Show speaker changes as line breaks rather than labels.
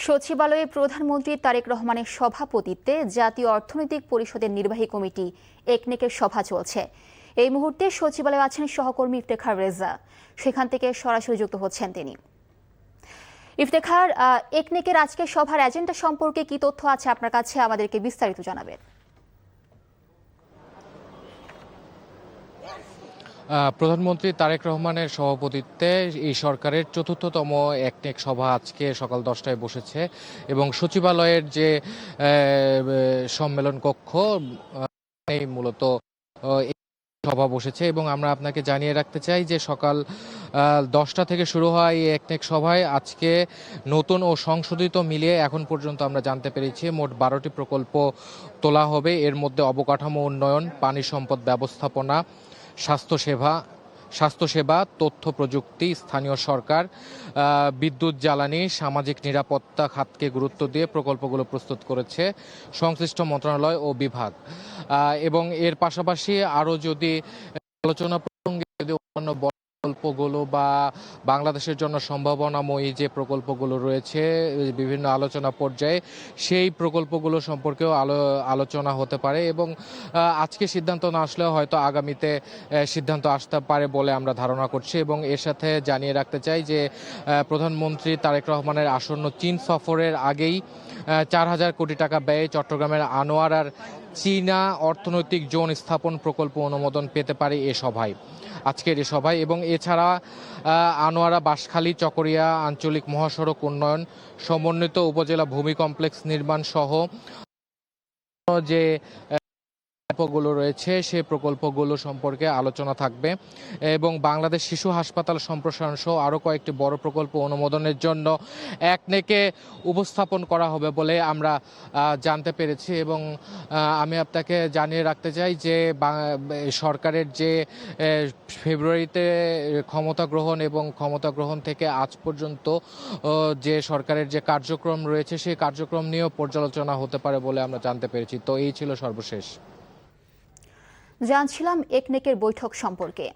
সচিবালয়ে প্রধানমন্ত্রী তারেক রহমানের সভাপতিত্বে জাতীয় অর্থনৈতিক পরিষদের নির্বাহী কমিটি একনেকের সভা চলছে। এই মুহূর্তে সচিবালয়ে আছেন সহকর্মী ইফতেখার রেজা, সেখান থেকে সরাসরি যুক্ত হচ্ছেন তিনি। ইফতেখার, একনেকের আজকের সভার এজেন্ডা সম্পর্কে কি তথ্য আছে আপনার কাছে, আমাদেরকে বিস্তারিত জানাবেন।
প্রধানমন্ত্রী তারেক রহমানের সভাপতিত্বে এই সরকারের চতুর্থতম একনেক সভা আজকে সকাল 10টায় বসেছে এবং সচিবালয়ের যে সম্মেলন কক্ষ মূলত সভা বসেছে এবং আমরা আপনাকে জানিয়ে রাখতে চাই যে সকাল 10টা থেকে শুরু হওয়া এই একনেক সভায় আজকে নতুন ও সংশোধিত মিলিয়ে এখন পর্যন্ত আমরা জানতে পেরেছি মোট 12টি প্রকল্প তোলা হবে। এর মধ্যে অবকাঠামো উন্নয়ন, পানি সম্পদ ব্যবস্থাপনা, স্বাস্থ্যসেবা, তথ্য প্রযুক্তি, স্থানীয় সরকার, বিদ্যুৎ জ্বালানি, সামাজিক নিরাপত্তা খাতকে গুরুত্ব দিয়ে প্রকল্পগুলো প্রস্তুত করেছে সংশ্লিষ্ট মন্ত্রণালয় ও বিভাগ। এবং এর পাশাপাশি আরও যদি আলোচনা প্রসঙ্গে যদি অন্যান্য প্রকল্পগুলো বা বাংলাদেশের জন্য সম্ভাবনাময়ী যে প্রকল্পগুলো রয়েছে বিভিন্ন আলোচনা পর্যায়ে, সেই প্রকল্পগুলো সম্পর্কেও আলোচনা হতে পারে এবং আজকে সিদ্ধান্ত না আসলেও হয়তো আগামীতে সিদ্ধান্ত আসতে পারে বলে আমরা ধারণা করছি। এবং এর সাথে জানিয়ে রাখতে চাই যে প্রধানমন্ত্রী তারেক রহমানের আসন্ন চীন সফরের আগেই 4,000 কোটি টাকা ব্যয়ে চট্টগ্রামের আনোয়ারার চীনা অর্থনৈতিক জোন স্থাপন প্রকল্প অনুমোদন পেতে পারে আজকের এ সভায়। এবং এছাড়া আনোয়ারা বাঁশখালী চকরিয়া আঞ্চলিক মহাসড়ক উন্নয়ন, সমন্বিত উপজেলা ভূমি কমপ্লেক্স নির্মাণ সহ যে প্রকল্পগুলো রয়েছে সেই প্রকল্পগুলো সম্পর্কে আলোচনা থাকবে এবং বাংলাদেশ শিশু হাসপাতাল সম্প্রসারণ সহ আরও কয়েকটি বড় প্রকল্প অনুমোদনের জন্য একনেকে উপস্থাপন করা হবে বলে আমরা জানতে পেরেছি। এবং আমি আপনাকে জানিয়ে রাখতে চাই যে সরকারের যে ফেব্রুয়ারিতে ক্ষমতা গ্রহণ এবং ক্ষমতা গ্রহণ থেকে আজ পর্যন্ত যে সরকারের যে কার্যক্রম রয়েছে সেই কার্যক্রম নিয়েও পর্যালোচনা হতে পারে বলে আমরা জানতে পেরেছি। তো এই ছিল সর্বশেষ।
জানছিলাম একনেকের বৈঠক সম্পর্কে।